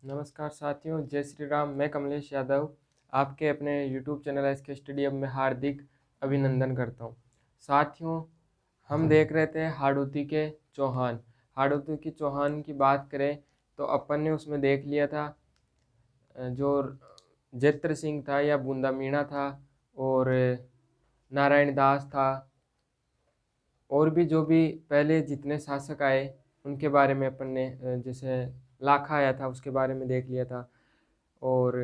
नमस्कार साथियों, जय श्री राम। मैं कमलेश यादव आपके अपने YouTube चैनल SK स्टडी में हार्दिक अभिनंदन करता हूं। साथियों, हम देख रहे थे हाड़ौती के चौहान। हाड़ौती के चौहान की बात करें तो अपन ने उसमें देख लिया था जो जैत्र सिंह था या बूंदा मीणा था और नारायण दास था, और भी जो भी पहले जितने शासक आए उनके बारे में अपन ने जैसे लाखा आया था उसके बारे में देख लिया था। और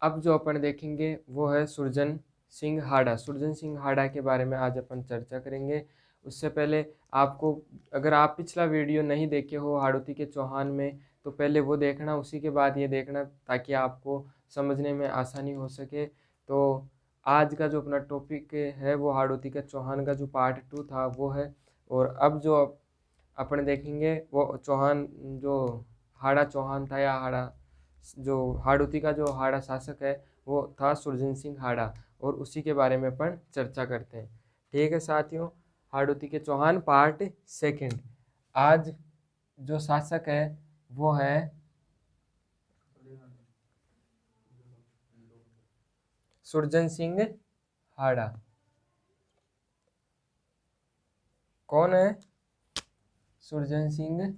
अब जो अपन देखेंगे वो है सुरजन सिंह हाड़ा। सुरजन सिंह हाड़ा के बारे में आज अपन चर्चा करेंगे। उससे पहले आपको, अगर आप पिछला वीडियो नहीं देखे हो हाड़ौती के चौहान में, तो पहले वो देखना, उसी के बाद ये देखना, ताकि आपको समझने में आसानी हो सके। तो आज का जो अपना टॉपिक है वो हाड़ौती के चौहान का जो पार्ट 2 था वो है। और अब जो अपन देखेंगे वो चौहान, जो हाड़ा चौहान था या हाड़ा, जो हाड़ौती का जो हाड़ा शासक है वो था सुरजन सिंह हाड़ा, और उसी के बारे में अपन चर्चा करते हैं। ठीक है साथियों, हाड़ौती के चौहान पार्ट 2। आज जो शासक है वो है सुरजन सिंह हाड़ा। कौन है? सुरजन सिंह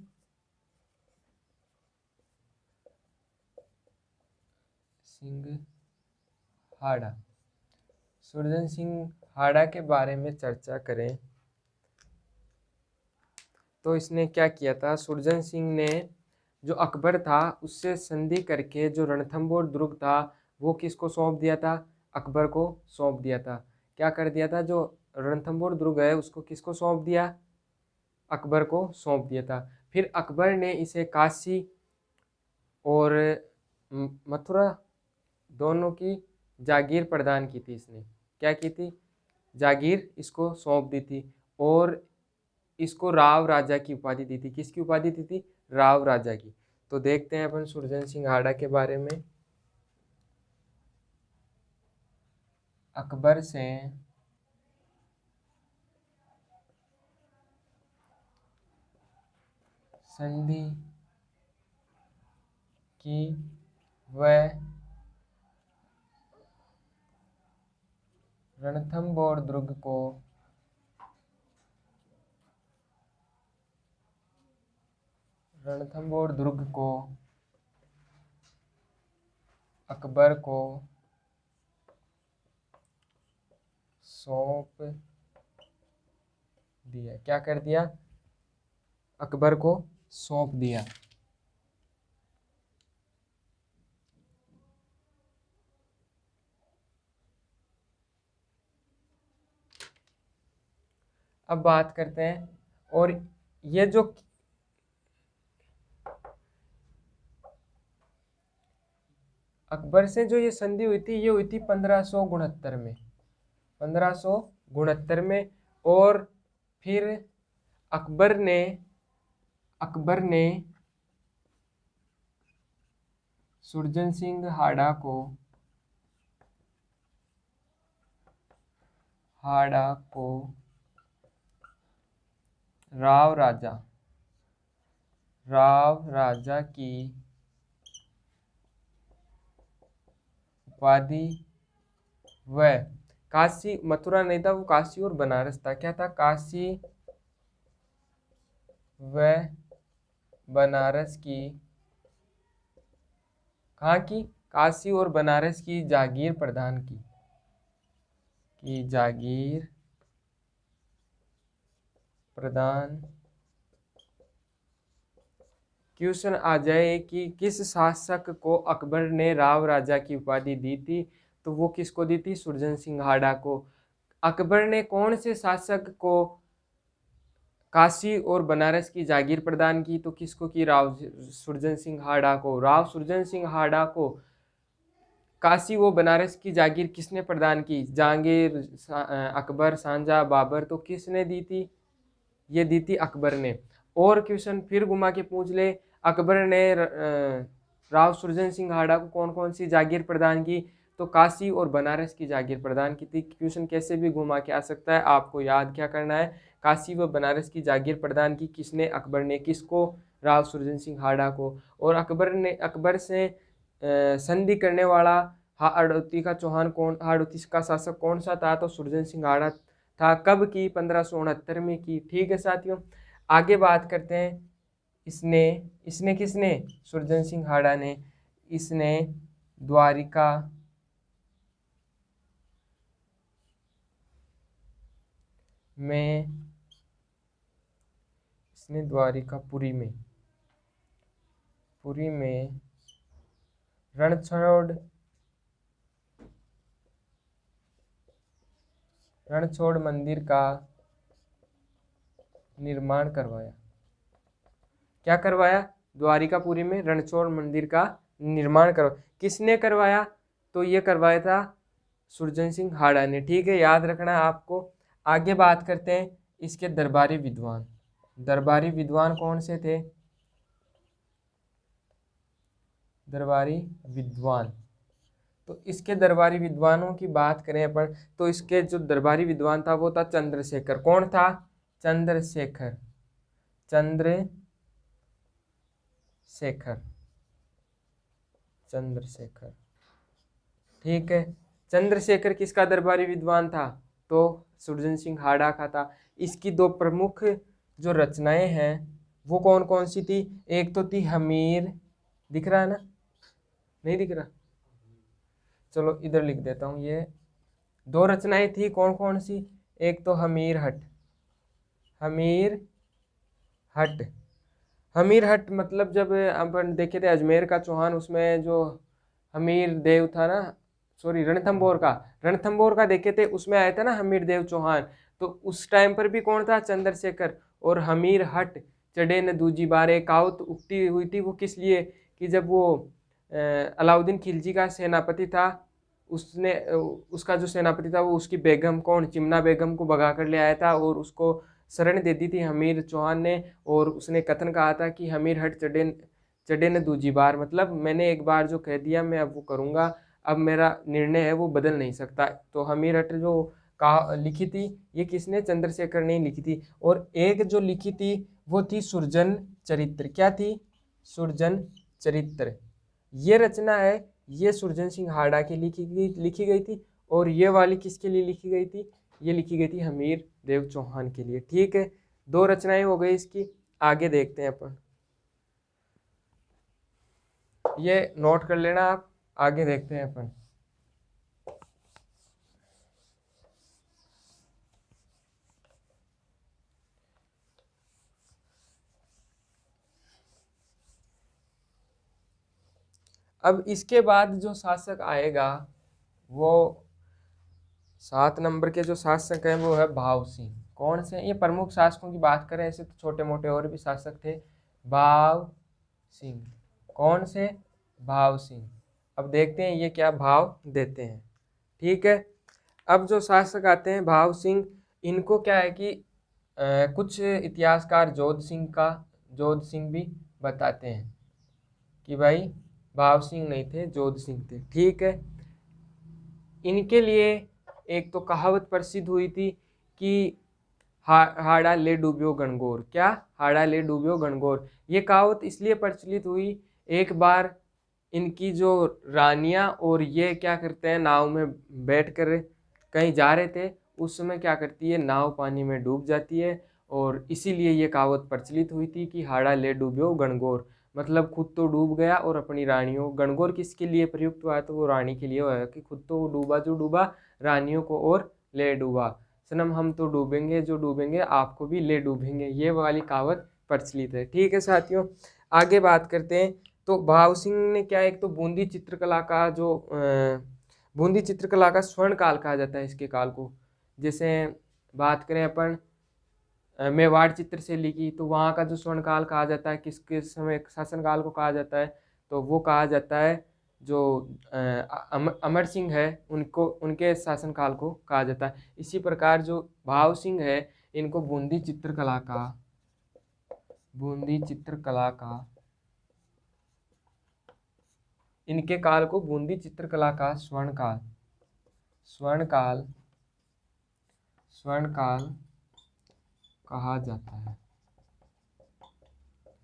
हाड़ा। सुरजन सिंह हाड़ा के बारे में चर्चा करें तो इसने क्या किया था। सुरजन सिंह ने जो अकबर था उससे संधि करके जो रणथंभौर दुर्ग था वो किसको सौंप दिया था? अकबर को सौंप दिया था। क्या कर दिया था? जो रणथंभौर दुर्ग है उसको किसको सौंप दिया? अकबर को सौंप दिया था। फिर अकबर ने इसे काशी और मथुरा दोनों की जागीर प्रदान की थी। इसने क्या की थी? जागीर इसको सौंप दी थी, और इसको राव राजा की उपाधि दी थी। किसकी उपाधि दी थी? राव राजा की। तो देखते हैं अपन सुरजन सिंह हाड़ा के बारे में। अकबर से संधि की वह रणथंभौर दुर्ग को अकबर को सौंप दिया। क्या कर दिया? अकबर को सौंप दिया। अब बात करते हैं, और ये जो अकबर से जो ये संधि हुई थी ये हुई थी 1569 में। 1569 में। और फिर अकबर ने सुरजन सिंह हाड़ा को राव राजा की उपाधि व काशी, मथुरा नहीं था वो, काशी और बनारस था। क्या था? काशी व बनारस की, कहाँ की? काशी और बनारस की जागीर प्रदान की जागीर प्रदान। क्वेश्चन आ जाए कि किस शासक को अकबर ने राव राजा की उपाधि दी थी, तो वो किसको दी थी? सुरजन सिंह हाड़ा को। अकबर ने कौन से शासक को काशी और बनारस की जागीर प्रदान की? तो किसको की? राव सुरजन सिंह हाड़ा को। राव सुरजन सिंह हाड़ा को काशी व बनारस की जागीर किसने प्रदान की? जहांगीर, अकबर, शाहजहां, बाबर। तो किसने दी थी? ये दी थी अकबर ने। और क्वेश्चन फिर घुमा के पूछ ले, अकबर ने राव सुरजन सिंह हाड़ा को कौन कौन सी जागीर प्रदान की? तो काशी और बनारस की जागीर प्रदान की थी। क्वेश्चन कैसे भी घुमा के आ सकता है, आपको याद क्या करना है? काशी व बनारस की जागीर प्रदान की किसने? अकबर ने। किसको? राव सुरजन सिंह हाड़ा को। और अकबर से संधि करने वाला हाड़ौती का चौहान कौन, हाड़ौती का शासक कौन सा था? तो सुरजन सिंह हाड़ा था। कब की? 1569 में की। ठीक है साथियों, आगे बात करते हैं। इसने इसने किसने? सुरजन सिंह हाड़ा ने। इसने द्वारिका में, इसने द्वारिकापुरी में रणछोड़ मंदिर का निर्माण करवाया। क्या करवाया? द्वारिकापुरी में रणछोड़ मंदिर का निर्माण करवाया। किसने करवाया? तो ये करवाया था सुरजन सिंह हाड़ा ने। ठीक है, याद रखना आपको। आगे बात करते हैं इसके दरबारी विद्वान। दरबारी विद्वान कौन से थे? दरबारी विद्वान, तो इसके दरबारी विद्वानों की बात करें अपन, तो इसके जो दरबारी विद्वान था वो था चंद्रशेखर। कौन था? चंद्रशेखर। चंद्रशेखर। ठीक है, चंद्रशेखर किसका दरबारी विद्वान था? तो सुरजन सिंह हाड़ा का था। इसकी दो प्रमुख जो रचनाएं हैं वो कौन कौन सी थी? एक तो थी हमीर, दिख रहा है ना? नहीं दिख रहा? चलो इधर लिख देता हूँ। ये दो रचनाएं थी, कौन कौन सी? एक तो हमीर हट। हमीर हट मतलब जब अपन देखे थे अजमेर का चौहान, उसमें जो हमीर देव था ना, सॉरी रणथंबोर का देखे थे, उसमें आया था ना हमीर देव चौहान। तो उस टाइम पर भी कौन था? चंद्रशेखर। और हमीर हट चढ़े न दूजी बार, एक कहावत उक्ति हुई थी। वो किस लिए? कि जब वो अलाउद्दीन खिलजी का सेनापति था, उसका जो सेनापति था वो उसकी बेगम, कौन? चिमना बेगम को भगा कर ले आया था और उसको शरण दे दी थी हमीर चौहान ने। और उसने कथन कहा था कि हमीर हट चढ़े न दूजी बार, मतलब मैंने एक बार जो कह दिया मैं अब वो करूँगा, अब मेरा निर्णय है वो बदल नहीं सकता। तो हमीर हट जो कहा लिखी थी, ये किसने? चंद्रशेखर ने लिखी थी। और एक जो लिखी थी वो थी सुरजन चरित्र। क्या थी? सुरजन चरित्र। ये रचना है, ये सुरजन सिंह हाड़ा की लिखी गई थी। और ये वाली किसके लिए लिखी गई थी? ये लिखी गई थी हमीर देव चौहान के लिए। ठीक है, दो रचनाएं हो गई इसकी। आगे देखते हैं अपन, ये नोट कर लेना आप। आगे देखते हैं अपन। अब इसके बाद जो शासक आएगा वो 7 नंबर के जो शासक हैं वो है भाव सिंह। कौन से? ये प्रमुख शासकों की बात करें, ऐसे तो छोटे मोटे और भी शासक थे। भाव सिंह। कौन से? भाव सिंह। अब देखते हैं ये क्या भाव देते हैं। ठीक है, अब जो शासक आते हैं भाव सिंह, इनको क्या है कि कुछ इतिहासकार जोध सिंह भी बताते हैं कि भाई भाव सिंह नहीं थे, जोध सिंह थे। ठीक है, इनके लिए एक तो कहावत प्रसिद्ध हुई थी कि हाड़ा ले डूबियो गणगौर। क्या? हाड़ा ले डूबियो गणगौर। ये कहावत इसलिए प्रचलित हुई, एक बार इनकी जो रानियां और ये क्या करते हैं, नाव में बैठकर कहीं जा रहे थे, उस समय क्या करती है, नाव पानी में डूब जाती है। और इसीलिए ये कहावत प्रचलित हुई थी कि हाड़ा ले डूबियो गणगौर, मतलब खुद तो डूब गया और अपनी रानियों। गणगौर किसके लिए प्रयुक्त हुआ है? तो वो रानी के लिए हुआ है कि खुद तो डूबा जो डूबा, रानियों को और ले डूबा। सनम हम तो डूबेंगे जो डूबेंगे, आपको भी ले डूबेंगे। ये वाली कहावत प्रचलित है। ठीक है साथियों, आगे बात करते हैं। तो भाव सिंह ने क्या, एक तो बूंदी चित्रकला का जो बूंदी चित्रकला का स्वर्ण काल कहा जाता है इसके काल को। जैसे बात करें अपन मेवाड़ चित्र से लिखी, तो वहाँ का जो स्वर्ण काल कहा जाता है, किसके समय शासन काल को कहा जाता है? तो वो कहा जाता है जो अमर सिंह है उनको, उनके शासनकाल को कहा जाता है। इसी प्रकार जो भाव सिंह है, इनको बूंदी चित्रकला का इनके काल को बूंदी चित्रकला का स्वर्ण काल कहा जाता है।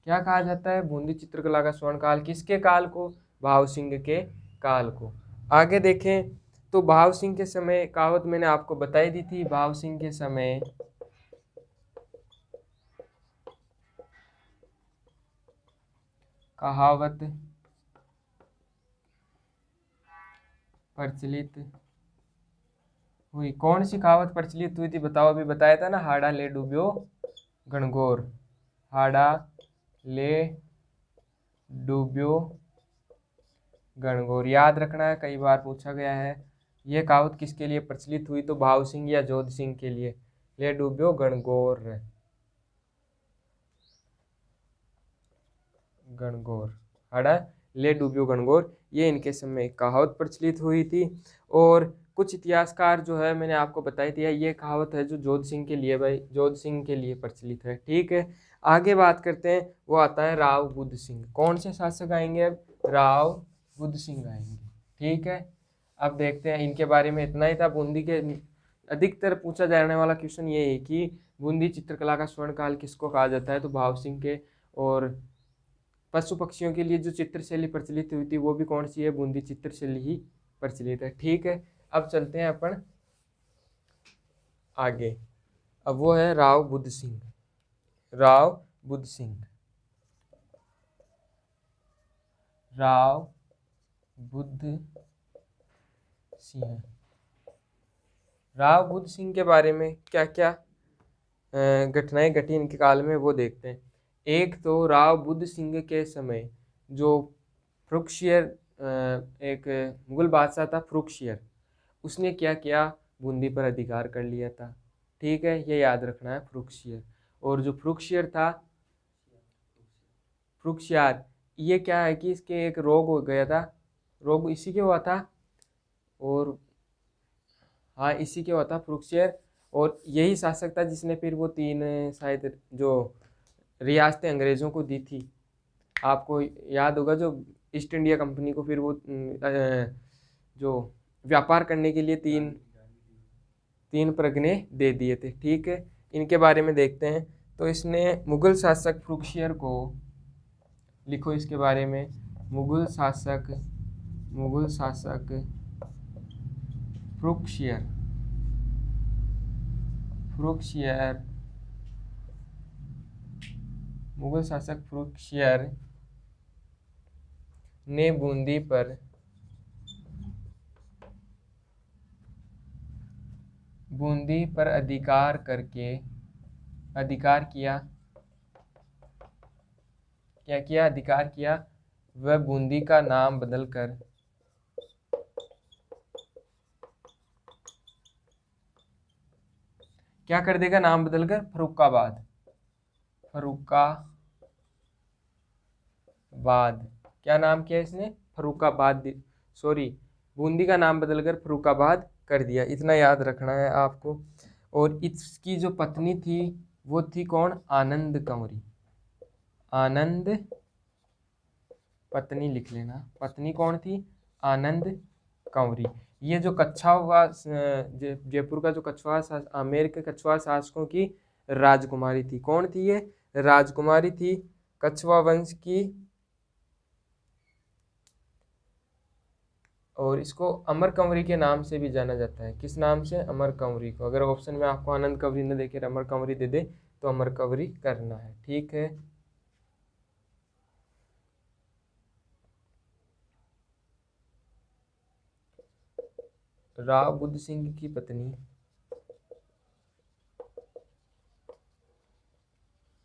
क्या कहा जाता है? बूंदी चित्रकला का स्वर्ण काल। किसके काल को? भाव सिंह के काल को। आगे देखें तो भाव सिंह के समय, कहावत मैंने आपको बताई दी थी, भाव सिंह के समय कहावत प्रचलित हुई। कौन सी कहावत प्रचलित हुई थी बताओ? अभी बताया था ना, हाड़ा ले डूब्यो गणगौर। हाड़ा ले डूब्यो गणगौर, याद रखना है, कई बार पूछा गया है। यह कहावत किसके लिए प्रचलित हुई? तो भाव सिंह या जोध सिंह के लिए। ले डूब्यो गणगौर, गणगौर, हाड़ा ले डूब्यो गणगौर, ये इनके समय कहावत प्रचलित हुई थी। और कुछ इतिहासकार जो है मैंने आपको बताई थी, ये कहावत है जो जोध सिंह के लिए, भाई जोध सिंह के लिए प्रचलित है। ठीक है, आगे बात करते हैं, वो आता है राव बुद्ध सिंह। कौन से शासक आएंगे अब? राव बुद्ध सिंह आएंगे। ठीक है, अब देखते हैं इनके बारे में। इतना ही था। बूंदी के अधिकतर पूछा जाने वाला क्वेश्चन ये है कि बूंदी चित्रकला का स्वर्ण काल किसको कहा जाता है? तो भाव सिंह के। और पशु पक्षियों के लिए जो चित्रशैली प्रचलित हुई थी वो भी कौन सी है? बूंदी चित्रशैली ही प्रचलित है। ठीक है, अब चलते हैं अपन आगे। अब वो है राव बुद्ध सिंह। राव बुद्ध सिंह, राव बुद्ध सिंह। राव बुद्ध सिंह के बारे में क्या क्या घटनाएं घटी इनके काल में, वो देखते हैं। एक तो राव बुद्ध सिंह के समय जो फ्रुक्शियर, एक मुगल बादशाह था फ्रुक्शियर, उसने क्या किया? बूंदी पर अधिकार कर लिया था। ठीक है, ये याद रखना है, फ्रुक्शियर। और जो फ्रुक्शियर था, फ्रुक्शियर, ये क्या है कि इसके एक रोग हो गया था। रोग इसी के हुआ था, और हाँ इसी के हुआ था, फ्रुक्शियर। और यही शासक था जिसने फिर वो 3 शायद जो रियासतें अंग्रेज़ों को दी थी। आपको याद होगा, जो ईस्ट इंडिया कंपनी को फिर वो जो व्यापार करने के लिए तीन परगने दे दिए थे। ठीक है, इनके बारे में देखते हैं। तो इसने मुगल शासक फ्रुक्शियर को, लिखो इसके बारे में, मुगल शासक फ्रुक्शियर मुगल शासक फ्रुक्शियर ने बूंदी पर अधिकार किया। क्या किया? अधिकार किया। वह बूंदी का नाम बदलकर क्या कर देगा? नाम बदलकर फर्रुखाबाद। क्या नाम किया इसने? फर्रुखाबाद। सॉरी, बूंदी का नाम बदलकर फर्रुखाबाद कर दिया। इतना याद रखना है आपको। और इसकी जो पत्नी थी वो थी कौन? आनंद कंवरी। आनंद, पत्नी लिख लेना, पत्नी कौन थी? आनंद कंवरी। ये जो कछवाहा, जयपुर का जो कछवाहा, आमेर के कछवाहा शासकों की राजकुमारी थी। कौन थी ये? राजकुमारी थी, कछवाहा वंश की। और इसको अमर कंवरी के नाम से भी जाना जाता है। किस नाम से? अमर कंवरी को। अगर ऑप्शन में आपको आनंद कंवरी न देखे, अमर कंवरी दे दे, तो अमर कंवरी करना है। ठीक है, राव बुद्ध सिंह की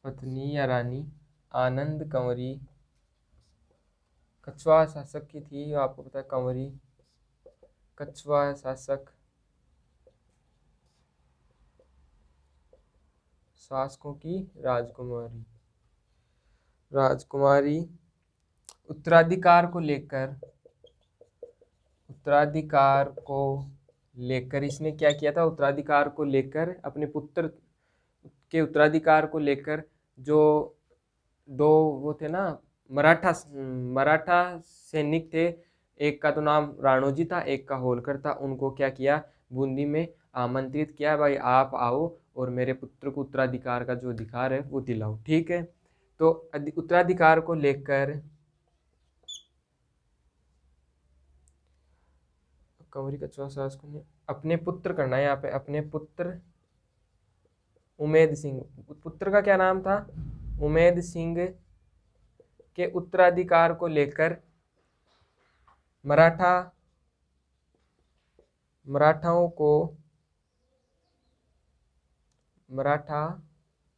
पत्नी या रानी आनंद कंवरी कछवाहा शासक की थी। आपको पता है, कंवरी कछवाहा शासकों की राजकुमारी उत्तराधिकार को लेकर इसने क्या किया था? उत्तराधिकार को लेकर, अपने पुत्र के उत्तराधिकार को लेकर, जो दो वो थे ना, मराठा सैनिक थे, एक का तो नाम राणोजी था, एक का होलकर था। उनको क्या किया? बूंदी में आमंत्रित किया, भाई आप आओ और मेरे पुत्र को उत्तराधिकार का जो अधिकार है वो दिलाओ। ठीक है, तो उत्तराधिकार को लेकर कंवरी का चौथा शासक ने अपने पुत्र करना है यहाँ पे, अपने पुत्र उमेद सिंह, पुत्र का क्या नाम था, उमेद सिंह के उत्तराधिकार को लेकर मराठा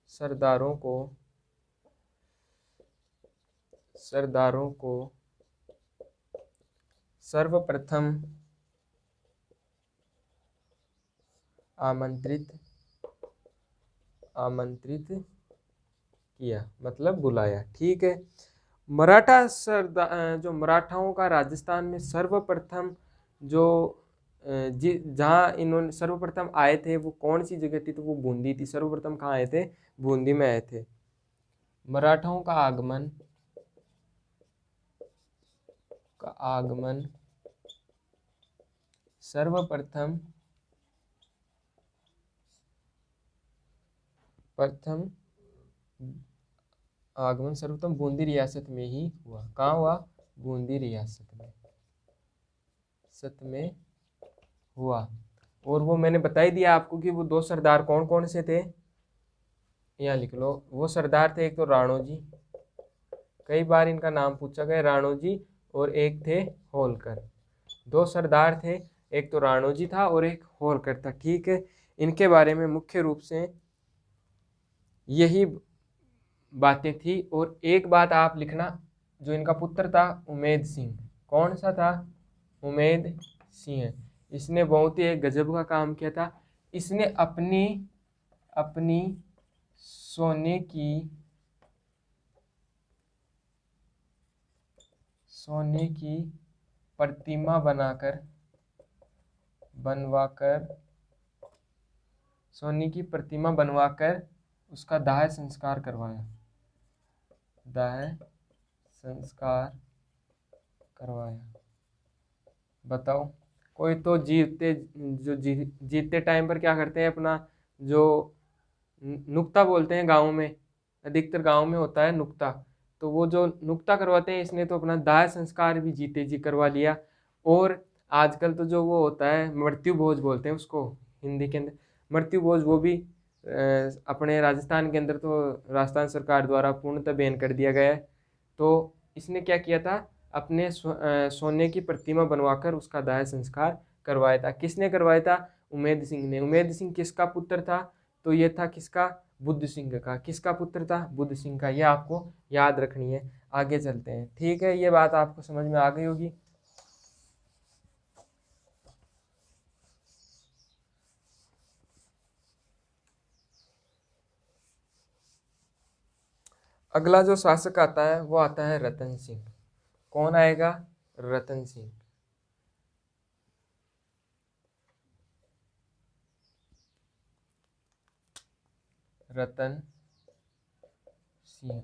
सरदारों को सर्वप्रथम आमंत्रित किया, मतलब बुलाया। ठीक है, जो मराठाओं का राजस्थान में सर्वप्रथम जो जहाँ इन्होंने सर्वप्रथम आए थे वो कौन सी जगह थी, तो वो बूंदी थी। सर्वप्रथम कहाँ आए थे, बूंदी में आए थे। मराठाओं का आगमन सर्वप्रथम बूंदी रियासत में ही हुआ। कहाँ हुआ, बूंदी रियासत में हुआ। और वो मैंने बता ही दिया आपको कि वो दो सरदार कौन कौन से थे, यहाँ लिख लो। वो सरदार थे, एक तो राणोजी, कई बार इनका नाम पूछा गया, राणोजी, और एक थे होलकर। दो सरदार थे, एक तो राणोजी था और एक होलकर था। ठीक है, इनके बारे में मुख्य रूप से यही बातें थी। और एक बात आप लिखना, जो इनका पुत्र था उमेद सिंह, कौन सा था, उमेद सिंह, इसने बहुत ही एक गजब का काम किया था। इसने अपनी सोने की प्रतिमा बनवाकर उसका दाह संस्कार करवाया। बताओ, कोई तो जीतते टाइम पर क्या करते हैं, अपना जो नुक्ता बोलते हैं गाँव में, अधिकतर गाँव में होता है नुक्ता, तो वो जो नुक्ता करवाते हैं, इसने तो अपना दाह संस्कार भी जीते जी करवा लिया। और आजकल तो जो वो होता है मृत्यु भोज बोलते हैं उसको हिंदी के अंदर, मृत्यु भोज, वो भी अपने राजस्थान के अंदर तो राजस्थान सरकार द्वारा पूर्णतः बैन कर दिया गया है। तो इसने क्या किया था, अपने सोने की प्रतिमा बनवाकर उसका दाह संस्कार करवाया था। किसने करवाया था, उमेद सिंह ने। उमेद सिंह किसका पुत्र था, तो ये था किसका, बुद्ध सिंह का। किसका पुत्र था, बुद्ध सिंह का। ये आपको याद रखनी है। आगे चलते हैं। ठीक है, ये बात आपको समझ में आ गई होगी। अगला जो शासक आता है वो आता है रतन सिंह। कौन आएगा, रतन सिंह। रतन सिंह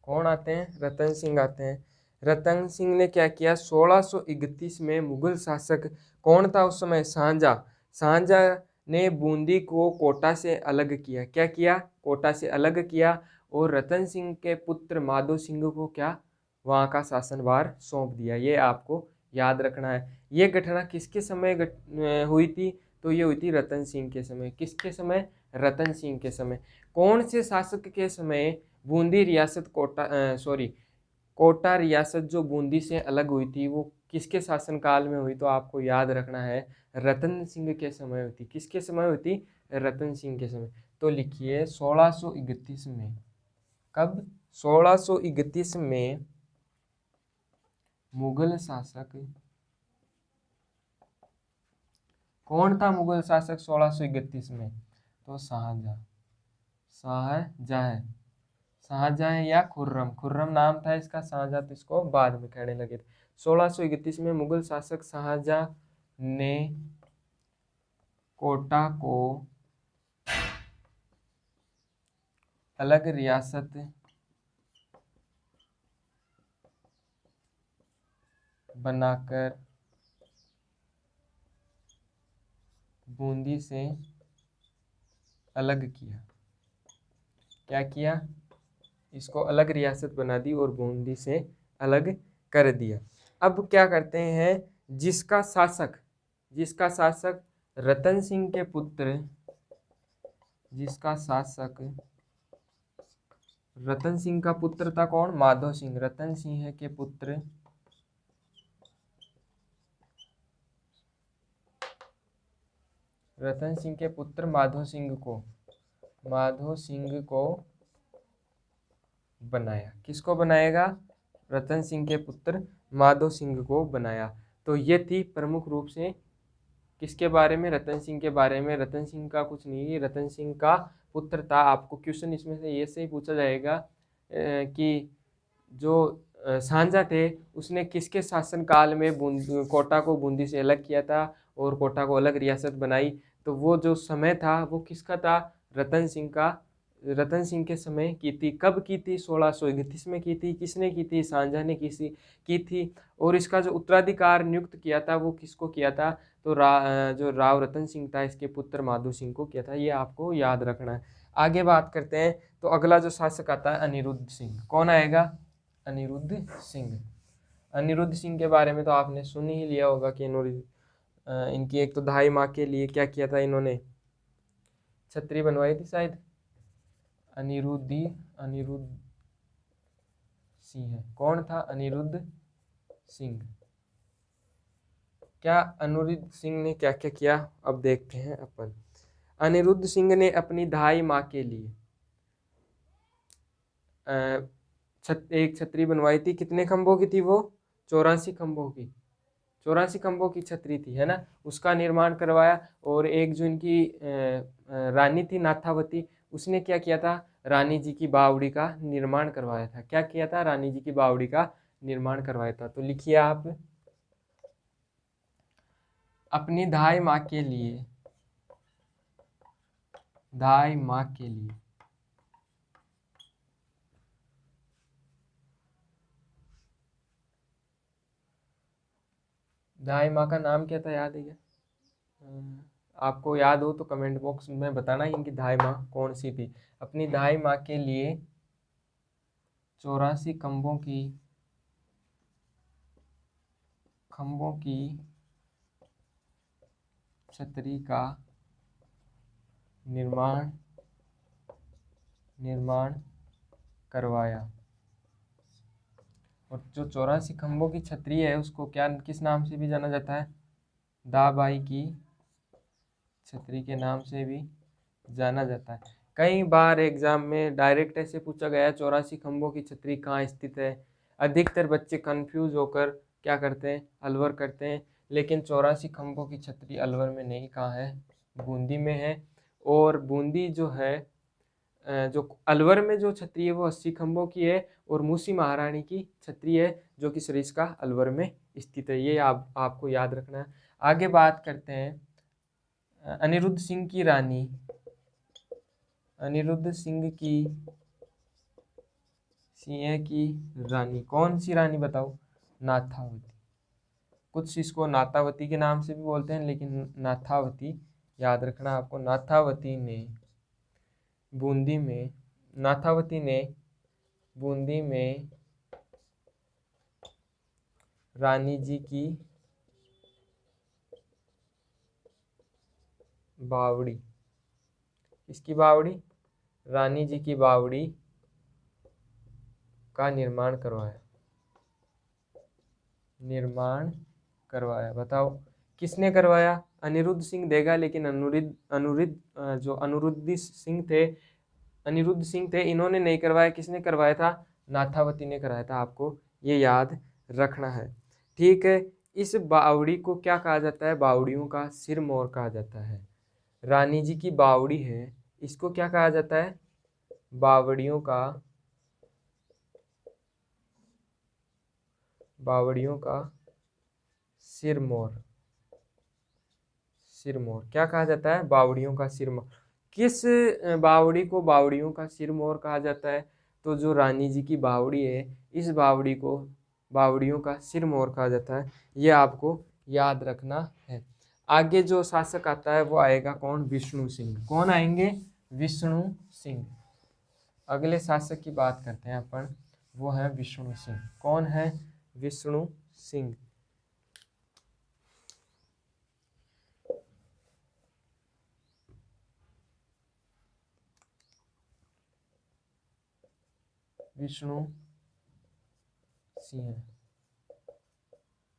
कौन आते हैं, रतन सिंह आते हैं। रतन सिंह ने क्या किया, 1631 में मुगल शासक कौन था उस समय, शाहजहां ने बूंदी को कोटा से अलग किया। क्या किया, कोटा से अलग किया। और रतन सिंह के पुत्र माधो सिंह को क्या, वहाँ का शासनभार सौंप दिया। ये आपको याद रखना है। ये घटना किसके समय हुई थी, तो ये हुई थी रतन सिंह के समय। किसके समय, रतन सिंह के समय। कौन से शासक के समय बूंदी रियासत कोटा रियासत जो बूंदी से अलग हुई थी, वो किसके शासनकाल में हुई, तो आपको याद रखना है रतन सिंह के समय हुई थी। किसके समय हुई थी, रतन सिंह के समय। तो लिखिए 1631 में। कब, 1631 में मुगल शासक कौन था, मुगल शासक 1631 में, तो शाहजहां या खुर्रम नाम था इसका। शाहजहां तो इसको बाद में कहने लगे थे। 1631 में मुगल शासक शाहजहां ने कोटा को अलग रियासत बनाकर बूंदी से अलग किया। क्या किया, इसको अलग रियासत बना दी और बूंदी से अलग कर दिया। अब क्या करते हैं, जिसका शासक रतन सिंह के पुत्र, जिसका शासक रतन सिंह का पुत्र था कौन, माधो सिंह। रतन सिंह के पुत्र माधो सिंह को बनाया। किसको बनाएगा, रतन सिंह के पुत्र माधो सिंह को बनाया। तो ये थी प्रमुख रूप से किसके बारे में, रतन सिंह के बारे में। रतन सिंह का कुछ नहीं, रतन सिंह का पुत्र था। आपको क्वेश्चन इसमें से ये से ही पूछा जाएगा कि जो सांझा थे उसने किसके शासनकाल में कोटा को बूंदी से अलग किया था और कोटा को अलग रियासत बनाई। तो वो जो समय था वो किसका था, रतन सिंह का। रतन सिंह के समय की थी। कब की थी, 1631 में की थी। किसने की थी, सांझा ने की थी। और इसका जो उत्तराधिकार नियुक्त किया था वो किसको किया था, तो जो राव रतन सिंह था इसके पुत्र माधो सिंह को किया था। ये आपको याद रखना है। आगे बात करते हैं, तो अगला जो शासक आता है अनिरुद्ध सिंह। कौन आएगा, अनिरुद्ध सिंह। अनिरुद्ध सिंह के बारे में तो आपने सुन ही लिया होगा कि इनकी एक तो दहाई माँ के लिए क्या किया था इन्होंने, छतरी बनवाई थी शायद। अनिरुद्ध सिंह कौन था, अनिरुद्ध सिंह। क्या अनिरुद्ध सिंह ने क्या क्या किया, अब देखते हैं अपन। अनिरुद्ध सिंह ने अपनी दहाई माँ के लिए एक छतरी बनवाई थी। कितने खंभों की थी वो, 84 खंभों की। 84 खंभों की छतरी थी, है ना। उसका निर्माण करवाया। और एक जो इनकी रानी थी नाथावती, उसने क्या किया था, रानी जी की बावड़ी का निर्माण करवाया था। क्या किया था, रानी जी की बावड़ी का निर्माण करवाया था। तो लिखिए आप, अपनी दहाई माँ के लिए, दहाई माँ के लिए दहाई माँ का नाम क्या था, याद है क्या? आपको याद हो तो कमेंट बॉक्स में बताना इनकी दहाई माँ कौन सी थी। अपनी दहाई माँ के लिए 84 खंभों की छतरी का निर्माण करवाया। और जो 84 खंभों की छतरी है उसको क्या, किस नाम से भी जाना जाता है, दाबाई की छतरी के नाम से भी जाना जाता है। कई बार एग्जाम में डायरेक्ट ऐसे पूछा गया 84 खंभों की छतरी कहाँ स्थित है। अधिकतर बच्चे कंफ्यूज होकर क्या करते हैं, अलवर करते हैं। लेकिन 84 खंभों की छतरी अलवर में नहीं, कहाँ है, बूंदी में है। और बूंदी जो है, जो अलवर में जो छतरी है वो 80 खंभों की है। और मूसी महारानी की छतरी है जो कि सरिस्का अलवर में स्थित है। ये आपको याद रखना है। आगे बात करते हैं, अनिरुद्ध सिंह की रानी, अनिरुद्ध सिंह की रानी कौन सी रानी बताओ, नाथावती। कुछ इसको नाथावती के नाम से भी बोलते हैं, लेकिन नाथावती याद रखना आपको। नाथावती ने बूंदी में रानी जी की बावड़ी, किसकी बावड़ी, रानी जी की बावड़ी का निर्माण करवाया। बताओ किसने करवाया, अनिरुद्ध सिंह देगा, लेकिन अनिरुद्ध सिंह थे इन्होंने नहीं करवाया। किसने करवाया था, नाथावती ने कराया था। आपको ये याद रखना है, ठीक है। इस बावड़ी को क्या कहा जाता है, बावड़ियों का सिरमौर कहा जाता है। रानी जी की बावड़ी है, इसको क्या कहा जाता है, बावड़ियों का सिरमौर क्या कहा जाता है, बावड़ियों का सिरमौर। किस बावड़ी को बावड़ियों का सिरमौर कहा जाता है, तो जो रानी जी की बावड़ी है इस बावड़ी को बावड़ियों का सिरमौर कहा जाता है। ये आपको याद रखना है। आगे जो शासक आता है वो आएगा कौन, विष्णु सिंह। कौन आएंगे, विष्णु सिंह। अगले शासक की बात करते हैं अपन, वो है विष्णु सिंह। कौन है? विष्णु सिंह। विष्णु सिंह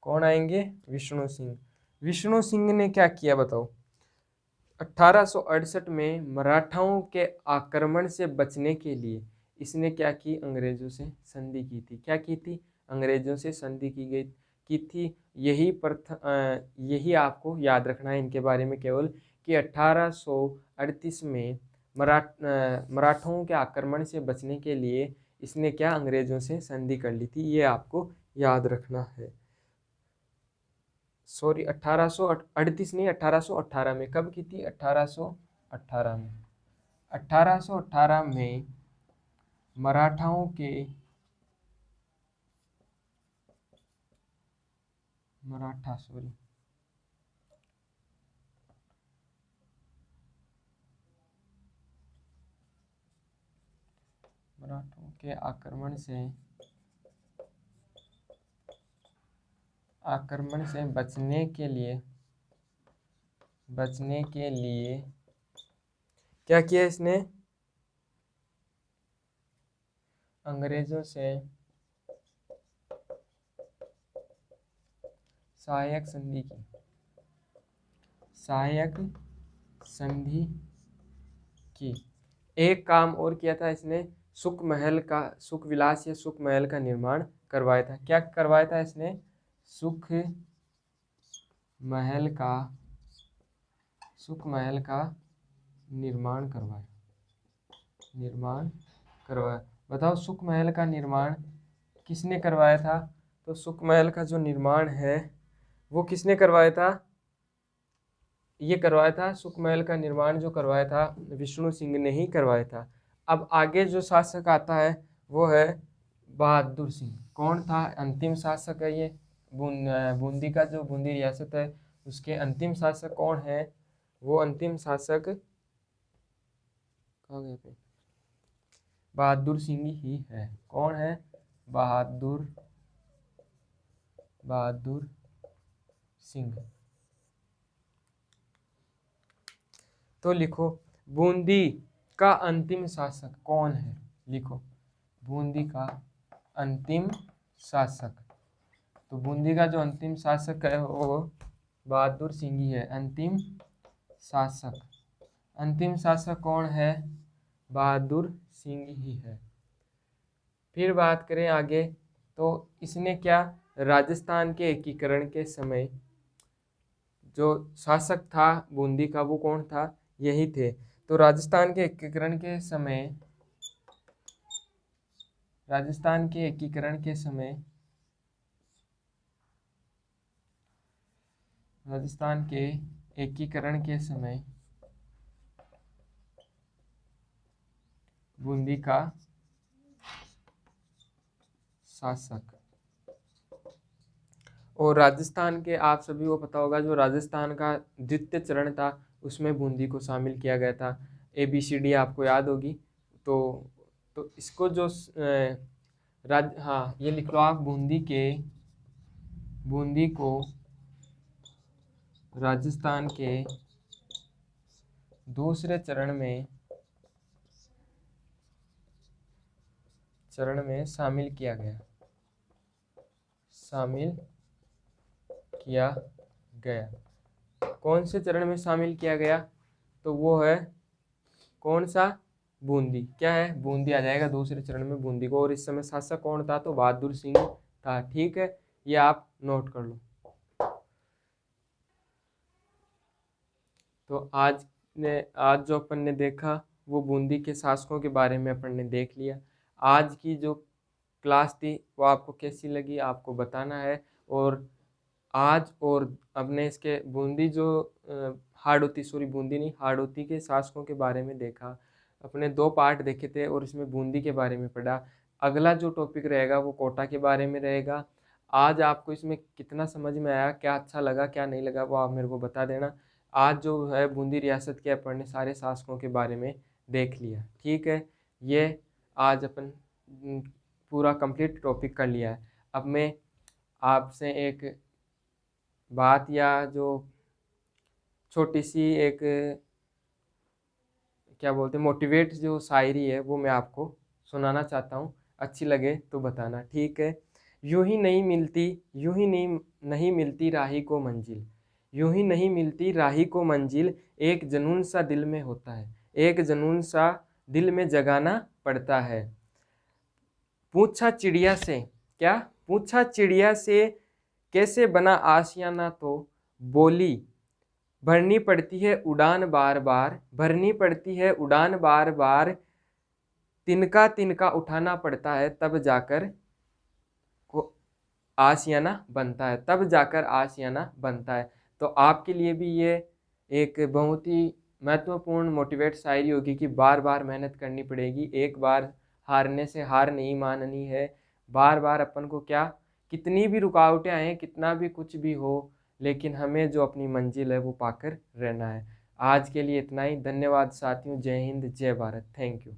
कौन आएंगे? विष्णु सिंह। विष्णु सिंह ने क्या किया बताओ? 1868 में मराठाओं के आक्रमण से बचने के लिए इसने क्या की? अंग्रेजों से संधि की थी। क्या की थी? अंग्रेजों से संधि की थी। यही आपको याद रखना है इनके बारे में केवल, कि 1838 में मराठाओं के आक्रमण से बचने के लिए इसने क्या? अंग्रेजों से संधि कर ली थी। ये आपको याद रखना है। सॉरी, 1838 नहीं, 1818 में। कब की थी? 1818 में। 1818 में मराठाओं के मराठों के आक्रमण से बचने के लिए क्या किया इसने? अंग्रेजों से सहायक संधि की। एक काम और किया था इसने, सुख विलास या सुख महल का निर्माण करवाया था। क्या करवाया था इसने? सुख महल का निर्माण करवाया। बताओ, सुख महल का निर्माण किसने करवाया था? तो सुख महल का जो निर्माण है वो किसने करवाया था? ये करवाया था, सुख महल का निर्माण जो करवाया था विष्णु सिंह ने ही करवाया था। अब आगे जो शासक आता है वो है बहादुर सिंह। कौन था? अंतिम शासक है ये। बूंदी का जो बूंदी रियासत है उसके अंतिम शासक कौन है? वो अंतिम शासक कहाँ गए थे? बहादुर सिंह ही है। कौन है? बहादुर सिंह। तो लिखो, बूंदी का अंतिम शासक कौन है? लिखो, बूंदी का अंतिम शासक। तो बूंदी का जो अंतिम शासक है वो बहादुर सिंह ही है। अंतिम शासक कौन है? बहादुर सिंह ही है। फिर बात करें आगे, तो इसने क्या? राजस्थान के एकीकरण के समय जो शासक था बूंदी का वो कौन था? यही थे। तो राजस्थान के एकीकरण के समय बूंदी का शासक, और राजस्थान के आप सभी को पता होगा जो राजस्थान का द्वितीय चरण था उसमें बूंदी को शामिल किया गया था। ABCD आपको याद होगी। तो इसको जो हाँ, ये लिख लो आप, बूंदी को राजस्थान के दूसरे चरण में शामिल किया गया। कौन से चरण में शामिल किया गया? तो वो है कौन सा? बूंदी। क्या है? बूंदी आ जाएगा दूसरे चरण में, बूंदी को। और इस समय शासक कौन था? तो बहादुर सिंह था। ठीक है, ये आप नोट कर लो। तो आज जो अपन ने देखा वो बूंदी के शासकों के बारे में अपन ने देख लिया। आज की जो क्लास थी वो आपको कैसी लगी आपको बताना है। और आज और अपने इसके बूंदी हाड़ौती के शासकों के बारे में देखा। अपने 2 पार्ट देखे थे और इसमें बूंदी के बारे में पढ़ा। अगला जो टॉपिक रहेगा वो कोटा के बारे में रहेगा। आज आपको इसमें कितना समझ में आया, क्या अच्छा लगा क्या नहीं लगा, वो आप मेरे को बता देना। आज जो है बूंदी रियासत के अपन ने सारे शासकों के बारे में देख लिया। ठीक है, ये आज अपन पूरा कंप्लीट टॉपिक कर लिया है। अब मैं आपसे एक बात या जो छोटी सी एक क्या बोलते हैं मोटिवेट जो शायरी है वो मैं आपको सुनाना चाहता हूँ। अच्छी लगे तो बताना, ठीक है। यूं ही नहीं मिलती, यूं ही नहीं मिलती राही को मंजिल, यूं ही नहीं मिलती राही को मंजिल, एक जुनून सा दिल में होता है, एक जुनून सा दिल में जगाना पड़ता है। पूछा चिड़िया से, क्या पूछा चिड़िया से कैसे बना आशियाना, तो बोली भरनी पड़ती है उड़ान बार बार, भरनी पड़ती है उड़ान बार बार, तिनका तिनका उठाना पड़ता है, तब जाकर को आशियाना बनता है, तब जाकर आशियाना बनता है। तो आपके लिए भी ये एक बहुत ही महत्वपूर्ण मोटिवेट शायरी होगी कि बार बार मेहनत करनी पड़ेगी, एक बार हारने से हार नहीं माननी है। बार बार अपन को क्या, कितनी भी रुकावटें आएँ, कितना भी कुछ भी हो, लेकिन हमें जो अपनी मंजिल है वो पाकर रहना है। आज के लिए इतना ही। धन्यवाद साथियों। जय हिंद, जय भारत। Thank you.